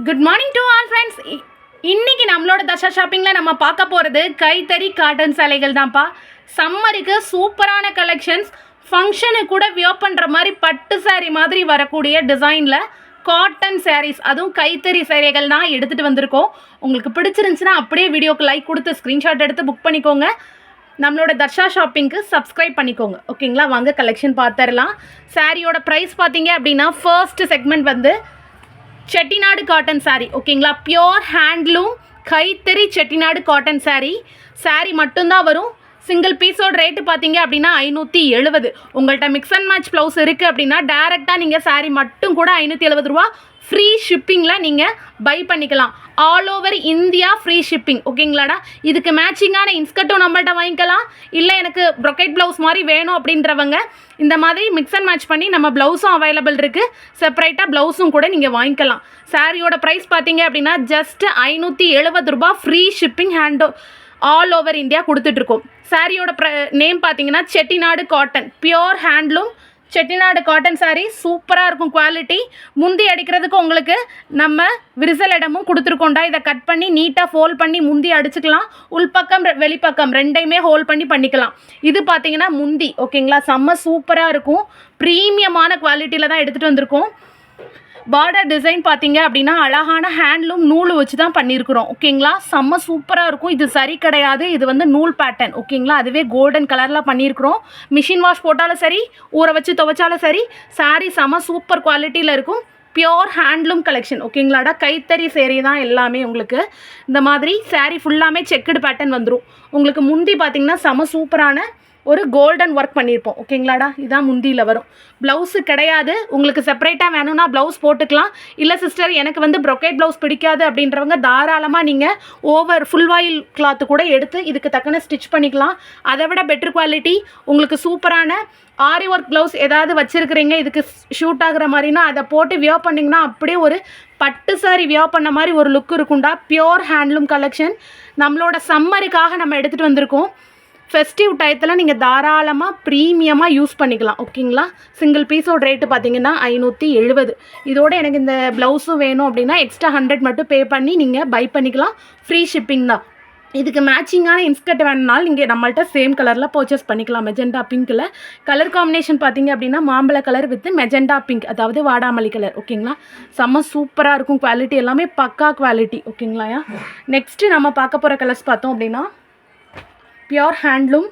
Good morning to all friends. இன்னைக்கு நம்மளோட தர்ஷா ஷாப்பிங்கில் நம்ம பார்க்க போகிறது கைத்தறி காட்டன் சேலைகள் தான்ப்பா. சம்மருக்கு சூப்பரான கலெக்ஷன்ஸ், ஃபங்க்ஷனுக்கு கூட வியர் பண்ணுற மாதிரி பட்டு சாரீ மாதிரி வரக்கூடிய டிசைனில் காட்டன் சாரீஸ், அதுவும் கைத்தறி சேலைகள் தான் எடுத்துகிட்டு வந்திருக்கோம். உங்களுக்கு பிடிச்சிருந்துச்சுன்னா அப்படியே வீடியோக்கு லைக் கொடுத்து ஸ்க்ரீன்ஷாட் எடுத்து புக் பண்ணிக்கோங்க. நம்மளோட தர்ஷா ஷாப்பிங்க்கு சப்ஸ்கிரைப் பண்ணிக்கோங்க. ஓகேங்களா, வாங்க கலெக்ஷன் பார்த்துடலாம். சாரியோட ப்ரைஸ் பார்த்தீங்க அப்படின்னா ஃபர்ஸ்ட் செக்மெண்ட் வந்து செட்டிநாடு காட்டன் சாரீ. ஓகேங்களா, பியோர் ஹேண்ட்லூம் கைத்தறி செட்டிநாடு காட்டன் சாரீ. சாரீ மட்டும்தான் வரும். சிங்கிள் பீஸோட ரேட்டு பார்த்தீங்க அப்படின்னா 570. உங்கள்கிட்ட மிக்ஸ் அண்ட் மேட்ச் ப்ளவுஸ் இருக்குது அப்படின்னா டேரெக்டாக நீங்கள் சாரீ மட்டும் கூட 570 ரூபா ஃப்ரீ ஷிப்பிங்கில் நீங்கள் பை பண்ணிக்கலாம். All over India free shipping. ஓகேங்களாடா, இதுக்கு மேட்சிங்கான இன்ஸ்கர்ட்டும் நம்மள்ட்ட வாங்கிக்கலாம். இல்லை எனக்கு ப்ரொக்கெட் ப்ளவுஸ் மாதிரி வேணும் அப்படின்றவங்க இந்த மாதிரி மிக்ஸ் அண்ட் மேட்ச் பண்ணி நம்ம ப்ளவுஸும் அவைலபிள் இருக்குது. செப்பரேட்டாக ப்ளவுஸும் கூட நீங்கள் வாங்கிக்கலாம். சாரியோட ப்ரைஸ் பார்த்தீங்க அப்படின்னா ஜஸ்ட் 570 ரூபா free shipping all over India கொடுத்துட்ருக்கோம். சாரியோட நேம் பார்த்தீங்கன்னா Chettinad cotton, pure handloom Chettinad cotton sari. சூப்பராக இருக்கும் குவாலிட்டி. முந்தி அடிக்கிறதுக்கு உங்களுக்கு நம்ம விரிசல் இடமும் கொடுத்துருக்கோண்டா. இதை கட் பண்ணி நீட்டாக ஃபோல்ட் பண்ணி முந்தி அடிச்சுக்கலாம். உள்பக்கம் வெளிப்பக்கம் ரெண்டையுமே ஹோல்ட் பண்ணி பண்ணிக்கலாம். இது பார்த்தீங்கன்னா முந்தி. ஓகேங்களா, செம்ம சூப்பராக இருக்கும். ப்ரீமியமான குவாலிட்டியில் தான் எடுத்துகிட்டு வந்திருக்கோம். பார்டர் டிசைன் பார்த்தீங்க அப்படின்னா அழகான ஹேண்ட்லூம் நூல் வச்சு தான் பண்ணியிருக்கிறோம். ஓகேங்களா, செம்ம சூப்பராக இருக்கும். இது சரி கிடையாது, இது வந்து நூல் பேட்டர்ன். ஓகேங்களா, அதுவே கோல்டன் கலரில் பண்ணியிருக்கிறோம். மிஷின் வாஷ் போட்டாலும் சரி, ஊற வச்சு துவைச்சாலும் சரி, சாரீ செம்ம சூப்பர் குவாலிட்டியில் இருக்கும். Pure handloom collection. ஓகேங்களாடா, கைத்தறி சேரீ தான் எல்லாமே. உங்களுக்கு இந்த மாதிரி சாரீ ஃபுல்லாமே செக்குடு பேட்டர்ன் வந்துடும். உங்களுக்கு முந்தி பார்த்தீங்கன்னா செம்ம சூப்பரான ஒரு கோல்டன் ஒர்க் பண்ணியிருப்போம். ஓகேங்களாடா, இதுதான் முந்தியில் வரும். ப்ளவுஸு கிடையாது. உங்களுக்கு செப்பரேட்டாக வேணும்னா ப்ளவுஸ் போட்டுக்கலாம். இல்லை சிஸ்டர் எனக்கு வந்து ப்ரொக்கேட் ப்ளவுஸ் பிடிக்காது அப்படின்றவங்க தாராளமாக நீங்கள் ஓவர் ஃபுல் வாயில் கிளாத்து கூட எடுத்து இதுக்கு தக்கன ஸ்டிச் பண்ணிக்கலாம். அதை விட பெட்டர் குவாலிட்டி உங்களுக்கு சூப்பரான ஆரி ஒர்க் ப்ளவுஸ் ஏதாவது வச்சுருக்கிறீங்க இதுக்கு ஷூட் ஆகுற மாதிரினா அதை போட்டு வியர் பண்ணிங்கன்னா அப்படியே ஒரு பட்டு சாரி வியர் பண்ண மாதிரி ஒரு லுக் இருக்குண்டா. பியோர் ஹேண்ட்லூம் கலெக்ஷன் நம்மளோட சம்மருக்காக நம்ம எடுத்துகிட்டு வந்திருக்கோம். ஃபெஸ்டிவ் டயத்தில் நீங்கள் தாராளமாக ப்ரீமியமாக யூஸ் பண்ணிக்கலாம். ஓகேங்களா, சிங்கிள் பீஸோட ரேட்டு பார்த்தீங்கன்னா 570. இதோட எனக்கு இந்த ப்ளவுஸும் வேணும் அப்படின்னா எக்ஸ்ட்ரா 100 மட்டும் பே பண்ணி நீங்கள் பை பண்ணிக்கலாம். ஃப்ரீ ஷிப்பிங் தான். இதுக்கு மேட்சிங்கான இன்ஸ்கர்ட் வேணுனாலும் நீங்கள் நம்மள்ட்ட சேம் கலரில் பர்ச்சேஸ் பண்ணிக்கலாம். மெஜெண்டா பிங்க்கில் கலர் காம்பினேஷன் பார்த்தீங்க அப்படின்னா மாம்பழ கலர் வித் மெஜெண்டா பிங்க், அதாவது வாடாமல்லி கலர். ஓகேங்களா, செம்ம சூப்பராக இருக்கும். குவாலிட்டி எல்லாமே பக்கா குவாலிட்டி. ஓகேங்களாயா, நெக்ஸ்ட்டு நம்ம பார்க்க போகிற கலர்ஸ் பார்த்தோம் அப்படின்னா பியோர் ஹேண்ட்லூம்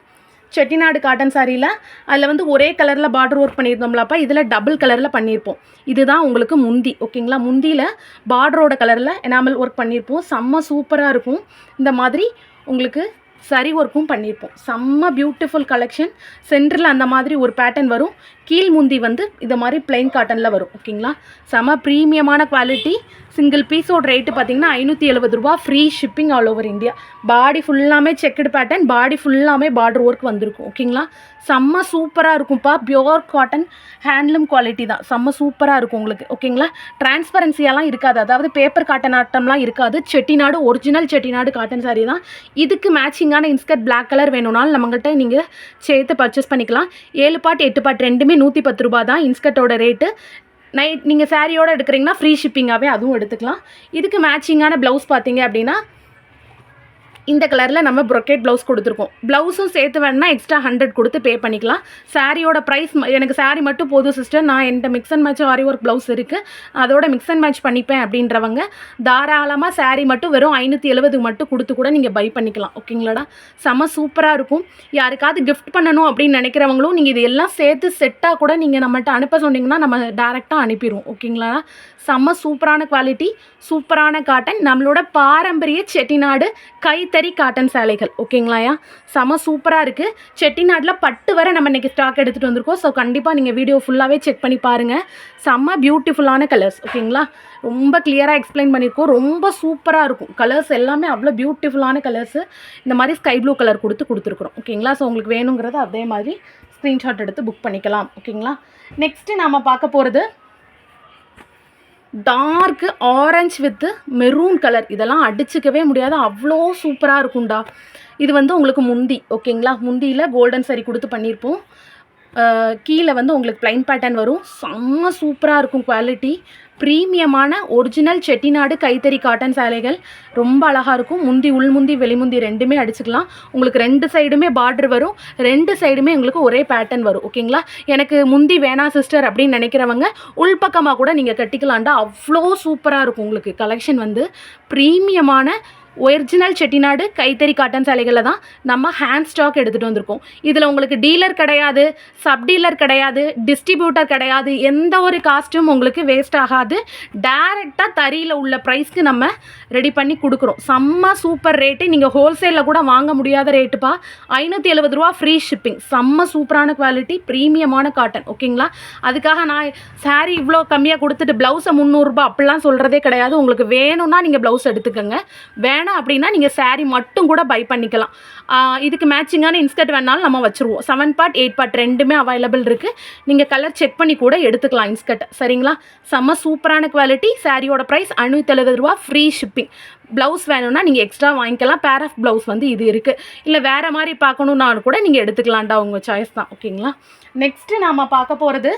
செட்டிநாடு காட்டன் சாரியில் அதில் வந்து ஒரே கலரில் பார்டர் ஒர்க் பண்ணியிருந்தோம்லாப்பா, இதில் டபுள் கலரில் பண்ணியிருப்போம். இதுதான் உங்களுக்கு முந்தி. ஓகேங்களா, முந்தியில் பார்டரோட கலரில் எனாமல் ஒர்க் பண்ணியிருப்போம். செம்ம சூப்பராக இருக்கும். இந்த மாதிரி உங்களுக்கு சரி ஒர்க்கும் பண்ணியிருப்போம். செம்ம பியூட்டிஃபுல் கலெக்ஷன். சென்டரில் அந்த மாதிரி ஒரு பேட்டர்ன் வரும். கீழ் முந்தி வந்து இது மாதிரி பிளைன் காட்டனில் வரும். ஓகேங்களா, செம்ம ப்ரீமியமான குவாலிட்டி. சிங்கிள் பீஸோட ரேட்டு பார்த்தீங்கன்னா 570 ரூபா free shipping all over India. Body ஃபுல்லாமே செக்குடு பேட்டர்ன், பாடி ஃபுல்லாமே பார்டர் ஒர்க் வந்திருக்கும். ஓகேங்களா, செம்ம சூப்பராக இருக்கும்ப்பா. பியோர் காட்டன் ஹேண்ட்லூம் குவாலிட்டி தான். செம்ம சூப்பராக இருக்கும் உங்களுக்கு. ஓகேங்களா, டிரான்ஸ்பரன்சியெல்லாம் இருக்காது, அதாவது பேப்பர் காட்டன் ஆட்டம்லாம் இருக்காது. செட்டிநாடு ஒரிஜினல் செட்டிநாடு காட்டன் சாரீ தான். இதுக்கு மேட்சிங்கான இன்ஸ்கர்ட் பிளாக் கலர் வேணும்னாலும் நம்மகிட்ட நீங்கள் சேர்த்து பர்ச்சேஸ் பண்ணிக்கலாம். 7 பார்ட் 8 பார்ட் ரெண்டுமே 110 ரூபா தான் இன்ஸ்கர்ட்டோட ரேட்டு. நீங்கள் சாரியோடு எடுக்கிறீங்கன்னா ஃப்ரீ ஷிப்பிங்காகவே அதுவும் எடுத்துக்கலாம். இதுக்கு மேட்சிங்கான ப்ளவுஸ் பார்த்தீங்க அப்படின்னா இந்த கலரில் நம்ம ப்ரொக்கேட் ப்ளவுஸ் கொடுத்துருக்கோம். ப்ளவுஸும் சேர்த்து வேணுன்னா எக்ஸ்ட்ரா 100 கொடுத்து பே பண்ணிக்கலாம். சாரியோட ப்ரைஸ் எனக்கு சாரி மட்டும் போதும் சிஸ்டர், நான் என்கிட்ட mix and match aari work blouse இருக்குது, அதோட மிக்ஸ் அண்ட் மேட்ச் பண்ணிப்பேன் அப்படின்றவங்க தாராளமாக சாரி மட்டும் வெறும் 570 மட்டும் கொடுத்து கூட நீங்கள் பை பண்ணிக்கலாம். ஓகேங்களாடா, செம்ம சூப்பராக இருக்கும். யாருக்காவது கிஃப்ட் பண்ணணும் அப்படின்னு நினைக்கிறவங்களும் நீங்கள் இது எல்லாம் சேர்த்து செட்டாக கூட நீங்கள் நம்மகிட்ட அனுப்ப சொன்னீங்கன்னா நம்ம டேரெக்டாக அனுப்பிடுவோம். ஓகேங்களா, செம்ம சூப்பரான குவாலிட்டி, சூப்பரான காட்டன், நம்மளோட பாரம்பரிய செட்டிநாடு கைத்தறி காட்டன் சேலைகள். ஓகேங்களாயா, செம்ம சூப்பராக இருக்குது. செட்டிநாட்டில் பட்டு வரை நம்ம இன்றைக்கி ஸ்டாக் எடுத்துகிட்டு வந்திருக்கோம். ஸோ கண்டிப்பாக நீங்கள் வீடியோ ஃபுல்லாகவே செக் பண்ணி பாருங்கள். செம்ம பியூட்டிஃபுல்லான கலர்ஸ். ஓகேங்களா, ரொம்ப கிளியராக எக்ஸ்பிளைன் பண்ணியிருக்கோம். ரொம்ப சூப்பராக இருக்கும். கலர்ஸ் எல்லாமே அவ்வளோ பியூட்டிஃபுல்லான கலர்ஸு. இந்த மாதிரி ஸ்கை ப்ளூ கலர் கொடுத்துருக்குறோம். ஓகேங்களா, ஸோ உங்களுக்கு வேணுங்கிறத அதே மாதிரி ஸ்க்ரீன்ஷாட் எடுத்து புக் பண்ணிக்கலாம். ஓகேங்களா, நெக்ஸ்ட்டு நம்ம பார்க்க போகிறது dark orange with maroon colour. இதெல்லாம் அடிச்சுக்கவே முடியாது, அவ்வளோ சூப்பராக இருக்கும்டா. இது வந்து உங்களுக்கு முந்தி. ஓகேங்களா, முந்தியில் கோல்டன் சாரி கொடுத்து பண்ணியிருப்போம். கீழே வந்து உங்களுக்கு ப்ளைன் பேட்டர்ன் வரும். செம்ம சூப்பராக இருக்கும் குவாலிட்டி. ப்ரீமியமான ஒரிஜினல் செட்டிநாடு கைத்தறி காட்டன் சேலைகள் ரொம்ப அழகாக இருக்கும். முந்தி உள்முந்தி வெளிமுந்தி ரெண்டுமே அடிச்சுக்கலாம். உங்களுக்கு 2 சைடுமே பார்டர் வரும். 2 சைடுமே உங்களுக்கு ஒரே பேட்டர்ன் வரும். ஓகேங்களா? எனக்கு முந்தி வேணாம் சிஸ்டர் அப்படின்னு நினைக்கிறவங்க உள்பக்கமாக கூட நீங்கள் கட்டிக்கலாம்டா. அவ்வளோ சூப்பராக இருக்கும். உங்களுக்கு கலெக்ஷன் வந்து ப்ரீமியமான ஒரிஜினல் செட்டிநாடு கைத்தறி காட்டன் சேலைகளில் தான் நம்ம ஹேண்ட் ஸ்டாக் எடுத்துகிட்டு வந்திருக்கோம். இதில் உங்களுக்கு டீலர் கிடையாது, சப் டீலர் கிடையாது, டிஸ்ட்ரிபியூட்டர் கிடையாது. எந்த ஒரு காஸ்ட்டும் உங்களுக்கு வேஸ்ட் ஆகாது. டைரெக்டாக தறியில் உள்ள ப்ரைஸ்க்கு நம்ம ரெடி பண்ணி கொடுக்குறோம். செம்ம சூப்பர் ரேட்டு. நீங்கள் ஹோல்சேலில் கூட வாங்க முடியாத ரேட்டுப்பா. 570 ரூபா ஃப்ரீ ஷிப்பிங். செம்ம சூப்பரான குவாலிட்டி, ப்ரீமியமான காட்டன். ஓகேங்களா? அதுக்காக நான் சாரீ இவ்வளோ கம்மியாக கொடுத்துட்டு ப்ளவுஸை 300 ரூபா அப்படிலாம் சொல்கிறதே கிடையாது. உங்களுக்கு வேணும்னா நீங்கள் ப்ளவுஸ் எடுத்துக்கோங்க. வேணாம் அப்படின்னா நீங்கள் சாரீ மட்டும் கூட பை பண்ணிக்கலாம். இதுக்கு மேட்சிங்கான இன்ஸ்கர்ட் வேணாலும் நம்ம வச்சுருவோம். 7 பார்ட் 8 பார்ட் ரெண்டுமே அவைலபிள் இருக்குது. நீங்கள் கலர் செக் பண்ணி கூட எடுத்துக்கலாம் இன்ஸ்கர்ட். சரிங்களா? செம்ம சூப்பரான குவாலிட்டி. சாரியோட ப்ரைஸ் 570 ரூபா ஃப்ரீ ஷிப்பிங். ப்ளவுஸ் வேணும்னா நீங்கள் எக்ஸ்ட்ரா வாங்கிக்கலாம். பேர் ஆஃப் ப்ளவுஸ் வந்து இது இருக்குது. இல்லை வேறு மாதிரி பார்க்கணுன்னாலும் கூட நீங்கள் எடுத்துக்கலாம்டா, உங்கள் சாய்ஸ் தான். ஓகேங்களா? நெக்ஸ்ட்டு நாம் பார்க்க போகிறது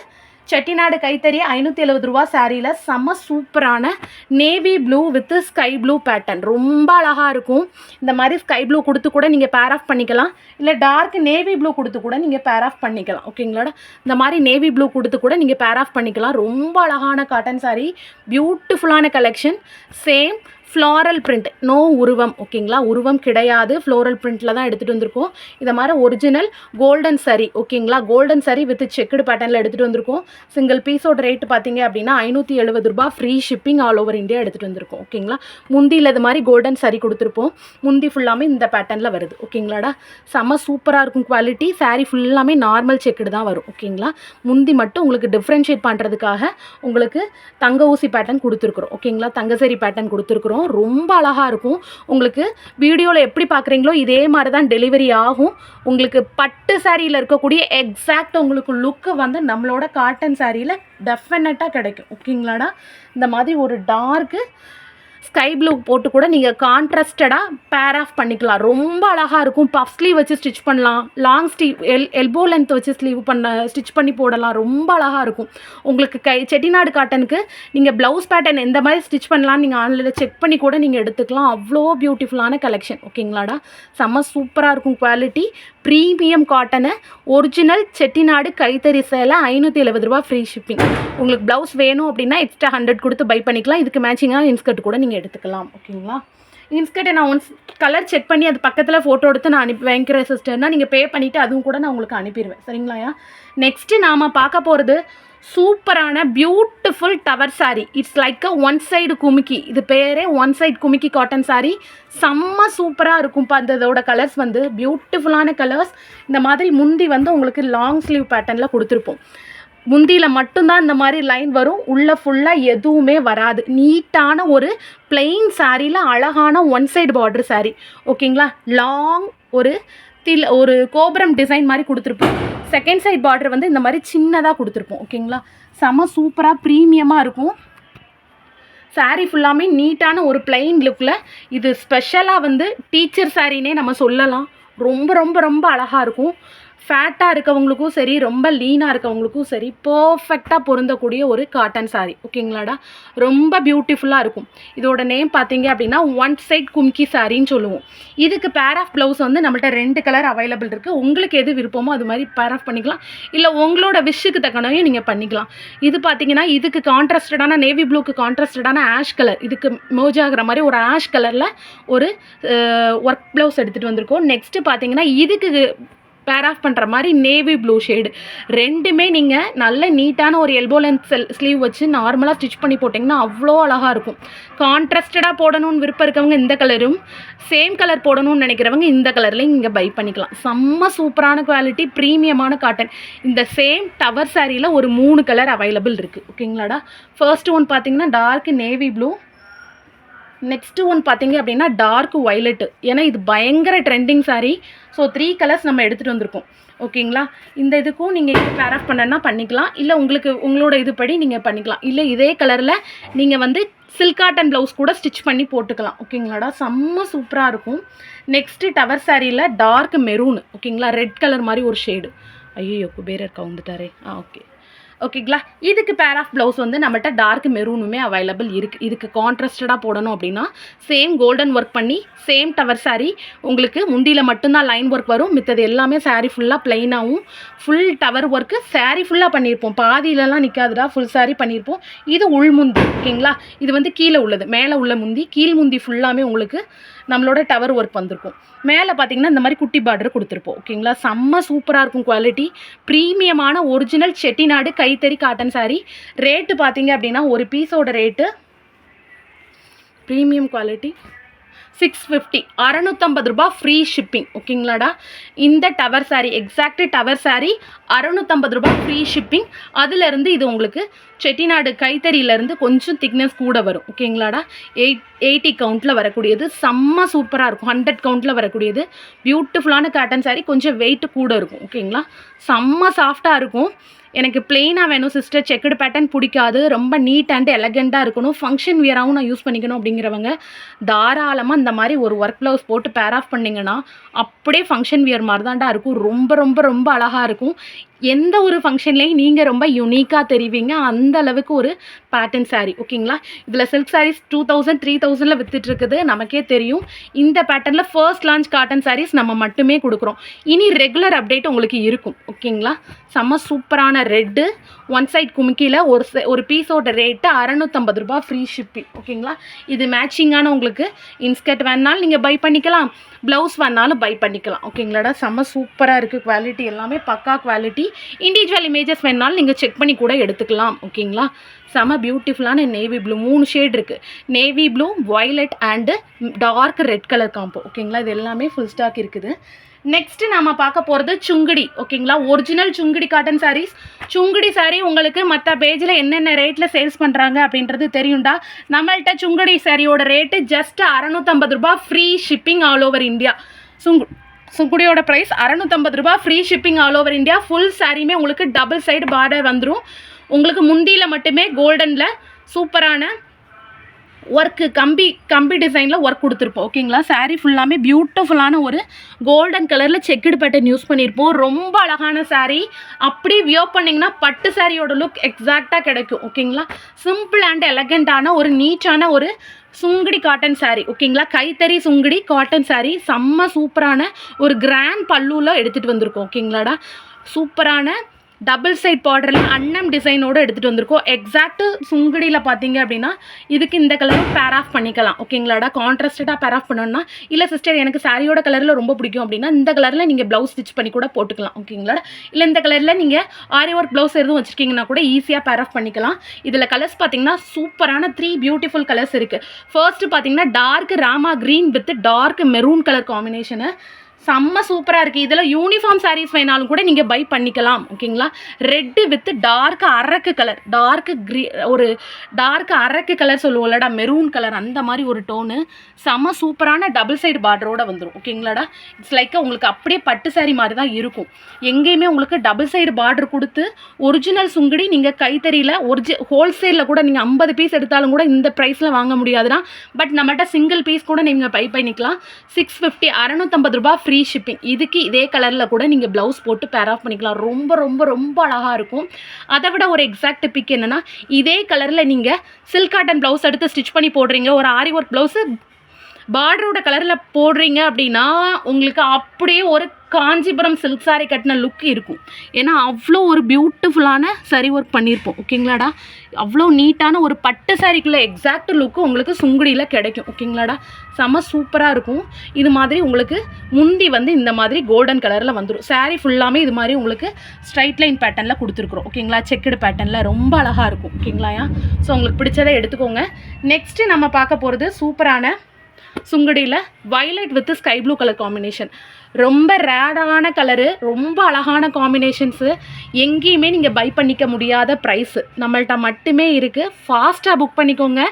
செட்டிநாடு கைத்தறி 570 ரூபா சாரியில் செம்ம சூப்பரான navy blue with sky blue pattern. ரொம்ப அழகாக இருக்கும். இந்த மாதிரி ஸ்கை ப்ளூ கொடுத்து கூட நீங்கள் பேர் ஆஃப் பண்ணிக்கலாம். இல்லை டார்க் நேவி ப்ளூ கொடுத்து கூட நீங்கள் பேர் ஆஃப் பண்ணிக்கலாம். ஓகேங்களா? இந்த மாதிரி நேவி ப்ளூ கொடுத்து கூட நீங்கள் பேர் ஆஃப் பண்ணிக்கலாம். ரொம்ப அழகான காட்டன் சாரி, பியூட்டிஃபுல்லான collection. Same floral print, no உருவம். ஓகேங்களா? உருவம் கிடையாது, ஃப்ளோரல் பிரிண்ட்டில் தான் எடுத்துகிட்டு வந்திருக்கோம். இதை மாதிரி ஒரிஜினல் கோல்டன் சரி. ஓகேங்களா? கோல்டன் சரி வித் செக்குடு பேட்டர்னில் எடுத்துகிட்டு வந்திருக்கோம். சிங்கிள் பீஸோட ரேட்டு பார்த்தீங்க அப்படின்னா 570 ரூபா free shipping. All over India எடுத்துகிட்டு வந்திருக்கோம். ஓகேங்களா? முந்தியில் இது மாதிரி கோல்டன் சரி கொடுத்துருப்போம். முந்தி ஃபுல்லாமே இந்த பேட்டர்னில் வருது. ஓகேங்களாடா? செம்ம சூப்பராக இருக்கும் குவாலிட்டி. சாரீ ஃபுல்லாமே நார்மல் செக்குடு தான் வரும். ஓகேங்களா? முந்தி மட்டும் உங்களுக்கு டிஃப்ரென்ஷியேட் பண்ணுறதுக்காக உங்களுக்கு தங்க ஊசி பேட்டர்ன் கொடுத்துருக்குறோம். ஓகேங்களா? தங்கசரி பேட்டர்ன் கொடுத்துருக்குறோம். ரொம்ப அழகாக இருக்கும். உங்களுக்கு வீடியோவில் எப்படி பார்க்குறீங்களோ இதே மாதிரி தான் டெலிவரி ஆகும். உங்களுக்கு பட்டு சாரியில் இருக்கக்கூடிய எக்ஸாக்ட் உங்களுக்கு லுக்கு வந்து நம்மளோட காட்டன் சாரியில் டெஃபினட்டாக கிடைக்கும். ஓகேங்களாடா? இந்த மாதிரி ஒரு டார்க்கு ஸ்கை ப்ளூ போட்டு கூட நீங்கள் கான்ட்ராஸ்டடாக பேர் ஆஃப் பண்ணிக்கலாம். ரொம்ப அழகாக இருக்கும். பஃப் ஸ்லீவ் வச்சு ஸ்டிச் பண்ணலாம். லாங் ஸ்லீவ் எல்போ லென்த் வச்சு ஸ்டிச் பண்ணி போடலாம். ரொம்ப அழகாக இருக்கும். உங்களுக்கு செட்டிநாடு காட்டனுக்கு நீங்கள் ப்ளவுஸ் பேட்டர்ன் எந்த மாதிரி ஸ்டிச் பண்ணலான்னு நீங்கள் ஆன்லைனில் செக் பண்ணி கூட நீங்கள் எடுத்துக்கலாம். அவ்வளோ பியூட்டிஃபுல்லான கலெக்ஷன். ஓகேங்களாடா? செம்ம சூப்பராக இருக்கும் quality. Premium cotton, original Chettinad கைத்தறி சேலை 570 ரூபா ஃப்ரீ ஷிப்பிங். உங்களுக்கு ப்ளவுஸ் வேணும் அப்படின்னா எக்ஸ்ட்ரா 100 கொடுத்து பை பண்ணிக்கலாம். இதுக்கு மேட்சிங்காக இன்ஸ்கர்ட் கூட நீங்கள் எடுத்துக்கலாம். ஓகேங்களா? இன்ஸ்கர்ட்டை நான் ஒன்ஸ் கலர் செக் பண்ணி அது பக்கத்தில் ஃபோட்டோ எடுத்து நான் வாங்கிக்கிறேன் சிஸ்டர்னால் நீங்கள் பே பண்ணிவிட்டு அதுவும் கூட நான் உங்களுக்கு அனுப்பிடுவேன். சரிங்களாயா? நெக்ஸ்ட்டு நாம் பார்க்க போகிறது சூப்பரான beautiful tower sari. It's like a one side குமிக்கி. இது பேரே ஒன் சைடு குமிக்கி காட்டன் சாரி. செம்ம சூப்பராக இருக்கும்ப்பா. இதோட கலர்ஸ் வந்து பியூட்டிஃபுல்லான கலர்ஸ். இந்த மாதிரி முந்தி வந்து உங்களுக்கு லாங் ஸ்லீவ் பேட்டர்னில் கொடுத்துருப்போம். முந்தியில் மட்டும்தான் இந்த மாதிரி லைன் வரும். உள்ளே ஃபுல்லாக எதுவுமே வராது. நீட்டான ஒரு பிளெயின் சாரியில் அழகான ஒன் சைடு பார்டர் சாரி. ஓகேங்களா? லாங் ஒரு கோபுரம் டிசைன் மாதிரி கொடுத்துருப்போம். செகண்ட் சைட் பார்டர் வந்து இந்த மாதிரி சின்னதாக கொடுத்துருப்போம். ஓகேங்களா? செம்ம சூப்பராக ப்ரீமியமாக இருக்கும். சாரீ ஃபுல்லாமே நீட்டான ஒரு பிளெயின் லுக்கில். இது ஸ்பெஷலாக வந்து டீச்சர் சாரினே நம்ம சொல்லலாம். ரொம்ப ரொம்ப ரொம்ப அழகாக இருக்கும். ஃபேட்டாக இருக்கவங்களுக்கும் சரி, ரொம்ப லீனாக இருக்கவங்களுக்கும் சரி, பர்ஃபெக்டாக பொருந்தக்கூடிய ஒரு காட்டன் சாரீ. ஓகேங்களாடா? ரொம்ப பியூட்டிஃபுல்லாக இருக்கும். இதோட நேம் பார்த்தீங்க அப்படின்னா ஒன் சைட் கும்கி சாரின்னு சொல்லுவோம். இதுக்கு பேர் ஆஃப் ப்ளவுஸ் வந்து நம்மள்ட்ட 2 கலர் அவைலபிள் இருக்குது. உங்களுக்கு எது விருப்பமோ அது மாதிரி பேர் ஆஃப் பண்ணிக்கலாம். இல்லை உங்களோட விஷுக்கு தக்கனையும் நீங்கள் பண்ணிக்கலாம். இது பார்த்தீங்கன்னா இதுக்கு கான்ட்ராஸ்டடான நேவி ப்ளூக்கு கான்ட்ராஸ்டடான ஆஷ் கலர், இதுக்கு மோஜ் ஆகிற மாதிரி ஒரு ஆஷ் கலரில் ஒரு ஒர்க் ப்ளவுஸ் எடுத்துகிட்டு வந்திருக்கோம். நெக்ஸ்ட்டு பார்த்தீங்கன்னா இதுக்கு பேர் ஆஃப் பண்ணுற மாதிரி நேவி ப்ளூ ஷேடு. ரெண்டுமே நீங்கள் நல்ல நீட்டான ஒரு எல்போ லென்த் ஸ்லீவ் வச்சு நார்மலாக ஸ்டிச் பண்ணி போட்டிங்கன்னா அவ்வளோ அழகாக இருக்கும். கான்ட்ராஸ்டடாக போடணும்னு விருப்பம் இருக்கவங்க இந்த கலரும், சேம் கலர் போடணும்னு நினைக்கிறவங்க இந்த கலர்லேயும் நீங்கள் பை பண்ணிக்கலாம். செம்ம சூப்பரான குவாலிட்டி, ப்ரீமியமான காட்டன். இந்த சேம் டவர் சாரியில் ஒரு 3 கலர் அவைலபிள் இருக்குது. ஓகேங்களாடா? ஃபர்ஸ்ட் ஒன் பார்த்தீங்கன்னா dark navy blue. Next one பார்த்தீங்க அப்படின்னா டார்க் வயலட்டு. ஏன்னா இது பயங்கர ட்ரெண்டிங் சாரீ. ஸோ 3 கலர்ஸ் நம்ம எடுத்துகிட்டு வந்திருக்கோம். ஓகேங்களா? இந்த இதுக்கும் நீங்கள் இது பேர் ஆஃப் பண்ணனா பண்ணிக்கலாம். இல்லை உங்களோட இதுபடி நீங்கள் பண்ணிக்கலாம். இல்லை இதே கலரில் நீங்கள் வந்து சில்க் காட்டன் ப்ளவுஸ் கூட ஸ்டிச் பண்ணி போட்டுக்கலாம். ஓகேங்களாடா? செம்ம சூப்பராக இருக்கும். நெக்ஸ்ட்டு டவர் சாரியில் டார்க் மெரூன். ஓகேங்களா? ரெட் கலர் மாதிரி ஒரு ஷேடு. ஐயோ குபேரர் கவுந்துட்டாரே. ஓகே ஓகேங்களா. இதுக்கு பேர் ஆஃப் ப்ளவுஸ் வந்து நம்மகிட்ட டார்க் மெரூனுமே அவைலபிள் இருக்குது. இதுக்கு கான்ட்ராஸ்டடாக போடணும் அப்படின்னா சேம் கோல்டன் ஒர்க் பண்ணி சேம் டவர் saree உங்களுக்கு முந்தியில் மட்டும்தான் லைன் ஒர்க் வரும். மித்தது எல்லாமே saree ஃபுல்லாக ப்ளைனாகவும் ஃபுல் டவர் ஒர்க்கு saree ஃபுல்லாக பண்ணியிருப்போம். பாதியிலலாம் நிற்காதுடா, ஃபுல் saree பண்ணியிருப்போம். இது உள்முந்தி ஓகேங்களா. இது வந்து கீழே உள்ளது, மேலே உள்ள முந்தி, கீழ் முந்தி ஃபுல்லாமே உங்களுக்கு நம்மளோட டவர் ஒர்க் வந்திருக்கும். மேலே பார்த்தீங்கன்னா இந்த மாதிரி குட்டி பார்டர் கொடுத்துருப்போம் ஓகேங்களா. செம்ம சூப்பராக இருக்கும் குவாலிட்டி. ப்ரீமியமான ஒரிஜினல் செட்டிநாடு கைத்தறி காட்டன் saree. ரேட்டு பார்த்தீங்க அப்படின்னா ஒரு பீஸோட ரேட்டு ப்ரீமியம் குவாலிட்டி 650, 650 ரூபா ஃப்ரீ ஷிப்பிங் ஓகேங்களாடா. இந்த tower saree exact tower saree 650 ரூபா ஃப்ரீ ஷிப்பிங். அதுலேருந்து இது உங்களுக்கு செட்டிநாடு கைத்தறியிலேருந்து கொஞ்சம் திக்னஸ் கூட வரும் ஓகேங்களாடா. 80 கவுண்ட்டில் வரக்கூடியது, செம்ம சூப்பராக இருக்கும். 100 கவுண்ட்டில் வரக்கூடியது பியூட்டிஃபுல்லான காட்டன் saree. கொஞ்சம் வெயிட் கூட இருக்கும் ஓகேங்களா. செம்ம சாஃப்டாக இருக்கும். எனக்கு பிளெயினாக வேணும் சிஸ்டர், செக்குடு பேட்டர்ன் பிடிக்காது, ரொம்ப நீட் அண்ட் எலகெண்ட்டாக இருக்கணும், ஃபங்க்ஷன் வியராகவும் நான் யூஸ் பண்ணிக்கணும் அப்படிங்கிறவங்க தாராளமாக இந்த மாதிரி ஒரு ஒர்க் ப்ளவுஸ் போட்டு பேர் ஆஃப் பண்ணிங்கன்னா அப்படியே ஃபங்க்ஷன் வியர் மாதிரி தான்டா இருக்கும். ரொம்ப ரொம்ப ரொம்ப அழகாக இருக்கும். எந்த ஒரு ஃபங்க்ஷன்லேயும் நீங்கள் ரொம்ப யூனிக்காக தெரிவிங்க. அந்த அளவுக்கு ஒரு பேட்டர்ன் saree ஓகேங்களா. இதில் சில்க் sarees 2000 3000 வித்துட்ருக்குது, நமக்கே தெரியும். இந்த பேட்டர்னில் ஃபர்ஸ்ட் லான்ச் காட்டன் sarees நம்ம மட்டுமே கொடுக்குறோம். இனி ரெகுலர் அப்டேட் உங்களுக்கு இருக்கும் ஓகேங்களா. செம்ம சூப்பரான ரெட்டு ஒன் சைட் குமுக்கியில் ஒரு பீஸோட ரேட்டு 650 ரூபா ஃப்ரீ ஷிப்பிங் ஓகேங்களா. இது மேட்சிங்கான உங்களுக்கு இன்ஸ்கர்ட் வேணாலும் நீங்கள் பை பண்ணிக்கலாம், ப்ளவுஸ் வேணாலும் பை பண்ணிக்கலாம் ஓகேங்களாடா. செம்ம சூப்பராக இருக்குது. குவாலிட்டி எல்லாமே பக்கா குவாலிட்டி. இண்டிவிஜுவல் இமேஜஸ் வேணாலும் நீங்கள் செக் பண்ணி கூட எடுத்துக்கலாம் ஓகேங்களா. செம்ம பியூட்டிஃபுல்லான நேவி ப்ளூ 3 ஷேட் இருக்குது. Navy blue, violet and dark red colour combo ஓகேங்களா. இது எல்லாமே ஃபுல் ஸ்டாக் இருக்குது. நெக்ஸ்ட் நம்ம பார்க்க போகிறது சுங்குடி ஓகேங்களா. Original Sungudi cotton sarees. Sungudi saree உங்களுக்கு மற்ற பேஜில் என்னென்ன ரேட்டில் சேல்ஸ் பண்ணுறாங்க அப்படின்றது தெரியும்டா. நம்மள்கிட்ட சுங்குடி சாரியோட ரேட்டு ஜஸ்ட் 650 ரூபா free shipping all over India. சுங்குடியோட ப்ரைஸ் 650 ரூபா free shipping all over India. Full சாரியுமே உங்களுக்கு டபுள் சைடு பார்டர் வந்துடும். உங்களுக்கு முந்தியில் மட்டுமே கோல்டனில் சூப்பரான ஒர்க்கு கம்பி டிசைனில் ஒர்க் கொடுத்துருப்போம் ஓகேங்களா. saree ஃபுல்லாமே பியூட்டிஃபுல்லான ஒரு கோல்டன் கலரில் செக்குடு பேட்டர்ன் யூஸ் பண்ணியிருப்போம். ரொம்ப அழகான saree. அப்படி வியர் பண்ணிங்கன்னா பட்டு சாரியோட லுக் எக்ஸாக்டாக கிடைக்கும் ஓகேங்களா. சிம்பிள் அண்ட் எலகெண்ட்டான ஒரு நீட்டான ஒரு சுங்குடி காட்டன் saree ஓகேங்களா. கைத்தறி சுங்குடி காட்டன் saree. செம்ம சூப்பரான ஒரு கிராண்ட் பல்லுவில் எடுத்துகிட்டு வந்திருக்கோம் ஓகேங்களாடா. சூப்பரான டபுள் சைட் பார்டரில் அன்னம் டிசைனோடு எடுத்துகிட்டு வந்திருக்கோம். எக்ஸாக்ட் சுங்குடியில் பார்த்தீங்க அப்படின்னா இதுக்கு இந்த கலரும் பேர் ஆஃப் பண்ணிக்கலாம் ஓகேங்களாடா. கான்ட்ராஸ்டடாக பேர் ஆஃப் பண்ணணும்னா, இல்லை சிஸ்டர் எனக்கு சாரியோட கலரில் ரொம்ப பிடிக்கும் அப்படின்னா இந்த கலரில் நீங்கள் ப்ளவுஸ் ஸ்டிச் பண்ணி கூட போட்டுக்கலாம் ஓகேங்களா. இல்லை இந்த கலரில் நீங்கள் ஆரி ஒர்க் ப்ளவுஸ் எதுவும் வச்சுருக்கீங்கன்னா கூட ஈஸியாக பேர் ஆஃப் பண்ணிக்கலாம். இதில் கலர்ஸ் பார்த்தீங்கன்னா சூப்பரான 3 பியூட்டிஃபுல் கலர்ஸ் இருக்குது. ஃபர்ஸ்ட்டு பார்த்தீங்கன்னா dark Rama green with dark maroon colour combination. செம்ம சூப்பராக இருக்குது. இதில் யூனிஃபார்ம் சாரீஸ் வேணாலும் கூட நீங்கள் பை பண்ணிக்கலாம் ஓகேங்களா. ரெட்டு வித் டார்க் அரக்கு கலர், ஒரு டார்க் அரக்கு கலர் சொல்லுவோம்லடா, மெரூன் கலர், அந்த மாதிரி ஒரு டோனு. செம்ம சூப்பரான டபுள் சைடு பார்டரோட வந்துடும் ஓகேங்களாடா. இட்ஸ் லைக் உங்களுக்கு அப்படியே பட்டு சாரீ மாதிரி தான் இருக்கும். எங்கேயுமே உங்களுக்கு டபுள் சைடு பார்டர் கொடுத்து ஒரிஜினல் சுங்குடி நீங்கள் கைத்தறியில் ஹோல்சேலில் கூட நீங்கள் 50 பீஸ் எடுத்தாலும் கூட இந்த ப்ரைஸில் வாங்க முடியாதுன்னா, பட் நம்மகிட்ட சிங்கிள் பீஸ் கூட நீங்கள் பை பண்ணிக்கலாம். 650, 650 ரூபா ஃப்ரீ ஷிப்பிங். இதுக்கு இதே கலரில் கூட நீங்கள் ப்ளவுஸ் போட்டு பேர் ஆஃப் பண்ணிக்கலாம். ரொம்ப ரொம்ப ரொம்ப அழகாக இருக்கும். அதை விட ஒரு எக்ஸாக்ட் பிக் என்னென்னா, இதே கலரில் நீங்கள் சில்க் காட்டன் ப்ளவுஸ் எடுத்து ஸ்டிச் பண்ணி போடுறீங்க, ஒரு ஆரி ஒர்க் ப்ளவுஸு பார்டரோட கலரில் போடுறீங்க அப்படின்னா உங்களுக்கு அப்படியே ஒரு காஞ்சிபுரம் சில்க் சாரி கட்டின லுக் இருக்கும். ஏன்னா அவ்வளோ ஒரு பியூட்டிஃபுல்லான சரி ஒர்க் பண்ணியிருப்போம் ஓகேங்களாடா. அவ்வளோ நீட்டான ஒரு பட்டு சாரிக்குள்ளே எக்ஸாக்ட் லுக்கு உங்களுக்கு சுங்குடியில் கிடைக்கும் ஓகேங்களாடா. செம்ம சூப்பராக இருக்கும். இது மாதிரி உங்களுக்கு முந்தி வந்து இந்த மாதிரி கோல்டன் கலரில் வந்துடும். சாரீ ஃபுல்லாமே இது மாதிரி உங்களுக்கு ஸ்ட்ரைட் லைன் பேட்டர்னில் கொடுத்துருக்குறோம் ஓகேங்களா. செக்குடு பேட்டர்னில் ரொம்ப அழகாக இருக்கும் ஓகேங்களாயா. ஸோ உங்களுக்கு பிடிச்சதை எடுத்துக்கோங்க. நெக்ஸ்ட்டு நம்ம பார்க்க போகிறது சூப்பரான சுங்குடியில் violet with sky blue colour combination. ரொம்ப ரேடான கலரு, ரொம்ப அழகான காம்பினேஷன்ஸு. எங்கேயுமே நீங்கள் பை பண்ணிக்க முடியாத ப்ரைஸு நம்மள்ட்ட மட்டுமே இருக்குது. ஃபாஸ்ட்டாக புக் பண்ணிக்கோங்க.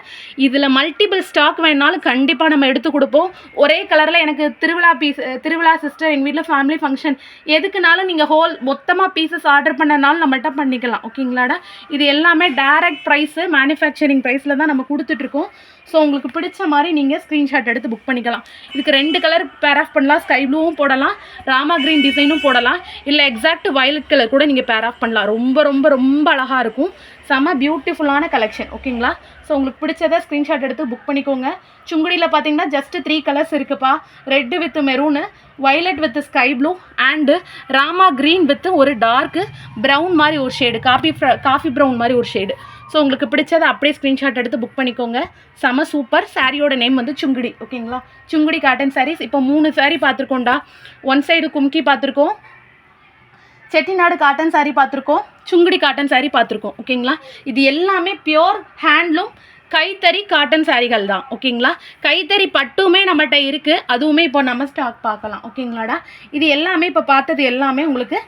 இதில் மல்டிபிள் ஸ்டாக் வேணாலும் கண்டிப்பாக நம்ம எடுத்து கொடுப்போம். ஒரே கலரில் எனக்கு திருவிழா சிஸ்டர், எங்கள் வீட்டில் ஃபேமிலி ஃபங்க்ஷன், எதுக்குனாலும் நீங்கள் மொத்தமாக பீசஸ் ஆர்டர் பண்ணனாலும் நம்மள்ட்ட பண்ணிக்கலாம் ஓகேங்களாடா. இது எல்லாமே டைரக்ட் ப்ரைஸு, மேனுஃபேக்சரிங் ப்ரைஸில் தான் நம்ம கொடுத்துட்ருக்கோம். ஸோ உங்களுக்கு பிடிச்ச மாதிரி நீங்கள் ஸ்க்ரீன்ஷாட் எடுத்து புக் பண்ணிக்கலாம். இதுக்கு 2 கலர் பேர் ஆஃப் பண்ணலாம். ஸ்கை ப்ளூவும் போடலாம், ராமா க்ரீன் டிசைனும் போடலாம், இல்லை எக்ஸாக்ட் வயலட் கலர் கூட நீங்கள் பேர் ஆஃப் பண்ணலாம். ரொம்ப ரொம்ப ரொம்ப அழகாக இருக்கும். செம்ம பியூட்டிஃபுல்லான கலெக்ஷன். ஓகேங்களா? ஸோ உங்களுக்கு பிடிச்சதை ஸ்க்ரீன்ஷாட் எடுத்து புக் பண்ணிக்கோங்க. சுங்குடியில் பார்த்தீங்கன்னா ஜஸ்ட் 3 கலர்ஸ் இருக்குப்பா. Red with maroon, violet with sky blue and Rama green with ஒரு டார்க்கு ப்ரௌன் மாதிரி ஒரு ஷேடு, காஃபி ப்ரௌன் மாதிரி ஒரு ஷேடு. ஸோ உங்களுக்கு பிடிச்சதை அப்படியே ஸ்க்ரீன்ஷாட் எடுத்து புக் பண்ணிக்கோங்க. செம சூப்பர். சாரியோட நேம் வந்து சுங்குடி. ஓகேங்களா? சுங்குடி காட்டன் சாரீஸ். இப்போ 3 சாரீ பார்த்துருக்கோண்டா. ஒன் சைடு கும்கி பார்த்துருக்கோம், செட்டிநாடு காட்டன் சாரீ பார்த்துருக்கோம், சுங்குடி காட்டன் சாரீ பார்த்துருக்கோம். ஓகேங்களா? இது எல்லாமே பியோர் ஹேண்ட்லூம் கைத்தறி காட்டன் சாரிகள் தான். ஓகேங்களா? கைத்தறி பட்டுமே நம்மகிட்ட இருக்குது, அதுவுமே இப்போ நம்ம ஸ்டாக் பார்க்கலாம். ஓகேங்களாடா? இது எல்லாமே இப்போ பார்த்தது எல்லாமே உங்களுக்கு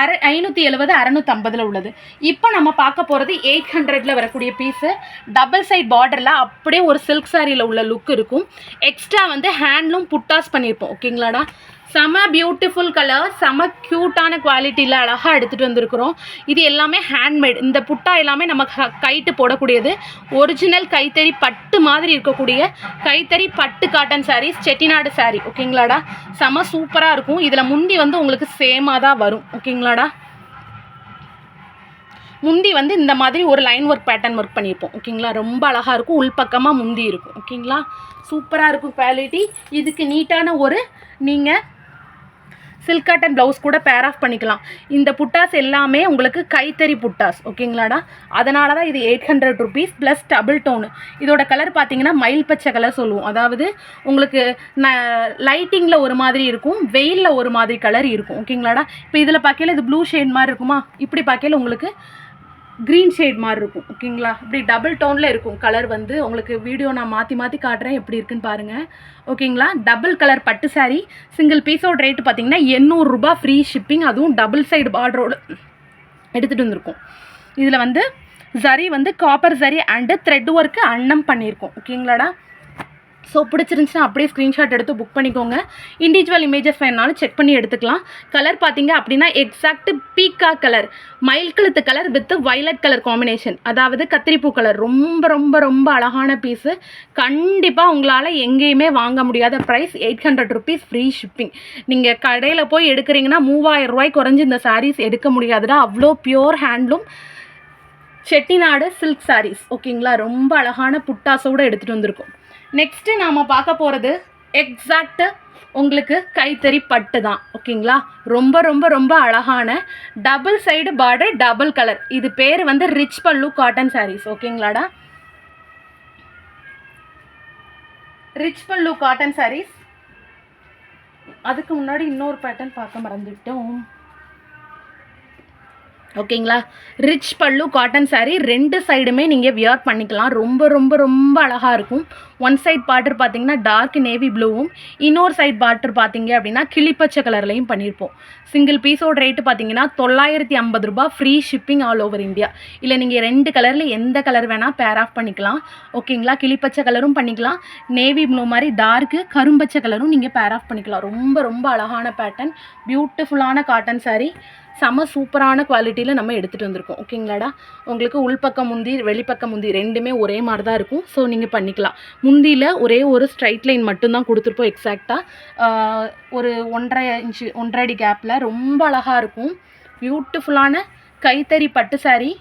570 650 உள்ளது. இப்போ நம்ம பார்க்க போகிறது 800 வரக்கூடிய பீஸு. டபுள் சைட் பார்டரில் அப்படியே ஒரு சில்க் சாரியில் உள்ள லுக் இருக்கும். எக்ஸ்ட்ரா வந்து ஹேண்ட்லூம் புட்டாஸ் பண்ணியிருப்போம். ஓகேங்களாடா? செம பியூட்டிஃபுல் கலர், செம க்யூட்டான குவாலிட்டியில் அழகாக எடுத்துகிட்டு வந்திருக்கிறோம். இது எல்லாமே ஹேண்ட்மேட். இந்த புட்டா எல்லாமே நம்ம கைட்டு போடக்கூடியது. ஒரிஜினல் கைத்தறி பட்டு மாதிரி இருக்கக்கூடிய கைத்தறி பட்டு காட்டன் சாரீஸ், செட்டிநாடு சாரீ. ஓகேங்களாடா? செம சூப்பராக இருக்கும். இதில் முந்தி வந்து உங்களுக்கு சேமாக தான் வரும். ஓகேங்களாடா? முந்தி வந்து இந்த மாதிரி ஒரு லைன் ஒர்க் பேட்டர்ன் ஒர்க் பண்ணியிருப்போம். ஓகேங்களா? ரொம்ப அழகாக இருக்கும். உள்பக்கமாக முந்தி இருக்கும். ஓகேங்களா? சூப்பராக இருக்கும் குவாலிட்டி. இதுக்கு நீட்டான ஒரு நீங்கள் சில்க் காட்டன் ப்ளவுஸ் கூட பேர் ஆஃப் பண்ணிக்கலாம். இந்த புட்டாஸ் எல்லாமே உங்களுக்கு கைத்தறி புட்டாஸ். ஓகேங்களாடா? அதனால தான் இது 800 ருபீஸ் ப்ளஸ் டபுள் டோனு. இதோட கலர் பார்த்தீங்கன்னா மயில் பச்சை கலர் சொல்லுவோம். அதாவது உங்களுக்கு லைட்டிங்கில் ஒரு மாதிரி இருக்கும், வெயிலில் ஒரு மாதிரி கலர் இருக்கும். ஓகேங்களாடா? இப்போ இதில் பார்க்கையில் இது ப்ளூ ஷேட் மாதிரி இருக்குமா, இப்படி பார்க்கையில் உங்களுக்கு க்ரீன் ஷேட் மாதிரி இருக்கும். ஓகேங்களா? இப்படி டபுள் டோனில் இருக்கும் கலர். வந்து உங்களுக்கு வீடியோ நான் மாற்றி காட்டுறேன், எப்படி இருக்குன்னு பாருங்கள். ஓகேங்களா? டபுள் கலர் பட்டு சாரீ. சிங்கிள் பீஸோட ரேட்டு பார்த்தீங்கன்னா 800 ரூபா ஃப்ரீ ஷிப்பிங். அதுவும் டபுள் சைடு பார்டரோடு எடுத்துகிட்டு வந்திருக்கோம். இதில் வந்து ஜரி வந்து copper zari and thread work அன்னம் பண்ணியிருக்கோம். ஓகேங்களாடா? ஸோ பிடிச்சிருந்துச்சுன்னா அப்படியே ஸ்க்ரீன்ஷாட் எடுத்து புக் பண்ணிக்கோங்க. இண்டிவிஜுவல் இமேஜஸ் வேணாலும் செக் பண்ணி எடுத்துக்கலாம். கலர் பார்த்தீங்க அப்படின்னா எக்ஸாக்ட் பீக்கா கலர், மயில் கழுத்து colour with violet colour combination, அதாவது கத்திரிப்பூ கலர். ரொம்ப ரொம்ப ரொம்ப அழகான பீஸு. கண்டிப்பாக உங்களால் எங்கேயுமே வாங்க முடியாத ப்ரைஸ். 800 rupees free shipping. நீங்கள் கடையில் போய் எடுக்கிறீங்கன்னா 3000 ரூபாய் குறைஞ்சி இந்த சாரீஸ் எடுக்க முடியாதுடா. அவ்வளோ pure handloom Chettinad silk saris. ஓகேங்களா? ரொம்ப அழகான புட்டாஸோடு எடுத்துகிட்டு வந்திருக்கோம். நெக்ஸ்ட்டு நாம் பார்க்க போகிறது எக்ஸாக்ட்டு உங்களுக்கு கைத்தறி பட்டு தான். ஓகேங்களா? ரொம்ப ரொம்ப ரொம்ப அழகான double side border, double colour. இது பேர் வந்து ரிச் பல்லு காட்டன் சாரீஸ். ஓகேங்களாடா? ரிச் பல்லு காட்டன் சாரீஸ். அதுக்கு முன்னாடி இன்னொரு பேட்டர்ன் பார்க்க மறந்துவிட்டோம். ஓகேங்களா? ரிச் பல்லு காட்டன் சாரீ. 2 சைடுமே நீங்கள் வியர் பண்ணிக்கலாம். ரொம்ப ரொம்ப ரொம்ப அழகாக இருக்கும். ஒன் சைட் பார்டர் பார்த்தீங்கன்னா டார்க் நேவி ப்ளூவும், இன்னொரு சைட் பார்டர் பார்த்தீங்க அப்படின்னா கிளிப்பச்சை கலர்லையும் பண்ணியிருப்போம். சிங்கிள் பீஸோட ரேட்டு பார்த்தீங்கன்னா 950 ரூபா free shipping all over India. இல்லை நீங்கள் 2 கலரில் எந்த கலர் வேணால் பேர் ஆஃப் பண்ணிக்கலாம். ஓகேங்களா? கிளிப்பச்சை கலரும் பண்ணிக்கலாம், நேவி ப்ளூ மாதிரி டார்க்கு கரும்பச்சை கலரும் நீங்கள் பேர் ஆஃப் பண்ணிக்கலாம். ரொம்ப ரொம்ப அழகான பேட்டர்ன், பியூட்டிஃபுல்லான காட்டன் சாரீ. செம சூப்பரான குவாலிட்டியில் நம்ம எடுத்துகிட்டு வந்திருக்கோம். ஓகேங்களாடா? உங்களுக்கு உள்பக்கம் முந்தி வெளிப்பக்கம் முந்தி ரெண்டுமே ஒரே மாதிரி தான் இருக்கும். ஸோ நீங்கள் பண்ணிக்கலாம். முந்தியில் ஒரே ஒரு ஸ்ட்ரைட் லைன் மட்டும்தான் கொடுத்துருப்போம். எக்ஸாக்டாக ஒரு 1.5 இன்ச்சு 1.5 அடி கேப்பில் ரொம்ப அழகாக இருக்கும். பியூட்டிஃபுல்லான கைத்தறி பட்டு சாரீ.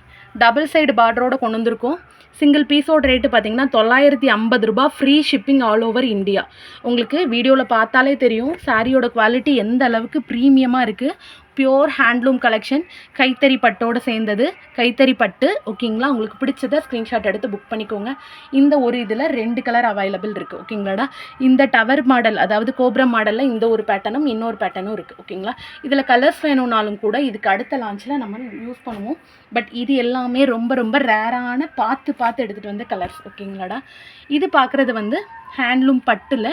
டபுள் சைடு பார்டரோடு கொண்டு வந்திருக்கோம். சிங்கிள் பீஸோட ரேட்டு பார்த்தீங்கன்னா 950 ரூபா free shipping all over India. உங்களுக்கு வீடியோவில் பார்த்தாலே தெரியும் சாரியோட குவாலிட்டி எந்த அளவுக்கு ப்ரீமியமாக இருக்குது. பியோர் ஹேண்ட்லூம் கலெக்ஷன், கைத்தறி பட்டோடு சேர்ந்தது, கைத்தறி பட்டு. ஓகேங்களா? உங்களுக்கு பிடிச்சதை ஸ்க்ரீன்ஷாட் எடுத்து புக் பண்ணிக்கோங்க. இந்த ஒரு இதில் 2 கலர் அவைலபிள் இருக்குது. ஓகேங்களாடா? இந்த டவர் மாடல், அதாவது கோபுரம் மாடலில் இந்த ஒரு பேட்டர்னும் இன்னொரு பேட்டர்னும் இருக்குது. ஓகேங்களா? இதில் கலர்ஸ் வேணும்னாலும் கூட இதுக்கு அடுத்த லான்ச்சில் நம்ம யூஸ் பண்ணுவோம். பட் இது எல்லாமே ரொம்ப ரொம்ப ரேரான பார்த்து எடுத்துகிட்டு வந்த கலர்ஸ். ஓகேங்களாடா? இது பார்க்குறது வந்து ஹேண்ட்லூம் பட்டில்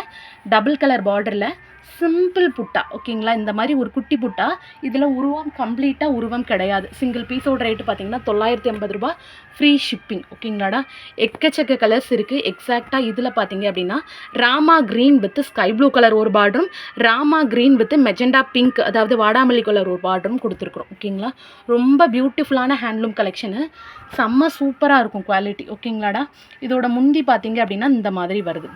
டபுள் கலர் பார்டரில் சிம்பிள் புட்டா. ஓகேங்களா? இந்த மாதிரி ஒரு குட்டி புட்டா. இதில் உருவம் கம்ப்ளீட்டாக உருவம் கிடையாது. சிங்கிள் பீஸோட ரேட்டு பார்த்தீங்கன்னா 950 ரூபா ஃப்ரீ ஷிப்பிங். ஓகேங்களாடா? எக்கச்சக்க கலர்ஸ் இருக்குது. எக்ஸாக்டாக இதில் பார்த்தீங்க அப்படின்னா Rama green with sky blue colour ஒரு பார்டரும், Rama green with magenta pink, அதாவது வாடாமல்லி கலர் ஒரு பார்டரும் கொடுத்துருக்குறோம். ஓகேங்களா? ரொம்ப பியூட்டிஃபுல்லான ஹேண்ட்லூம் கலெக்ஷனு. செம்ம சூப்பராக இருக்கும் குவாலிட்டி. ஓகேங்களாடா? இதோட முந்தி பார்த்தீங்க அப்படின்னா இந்த மாதிரி வருது.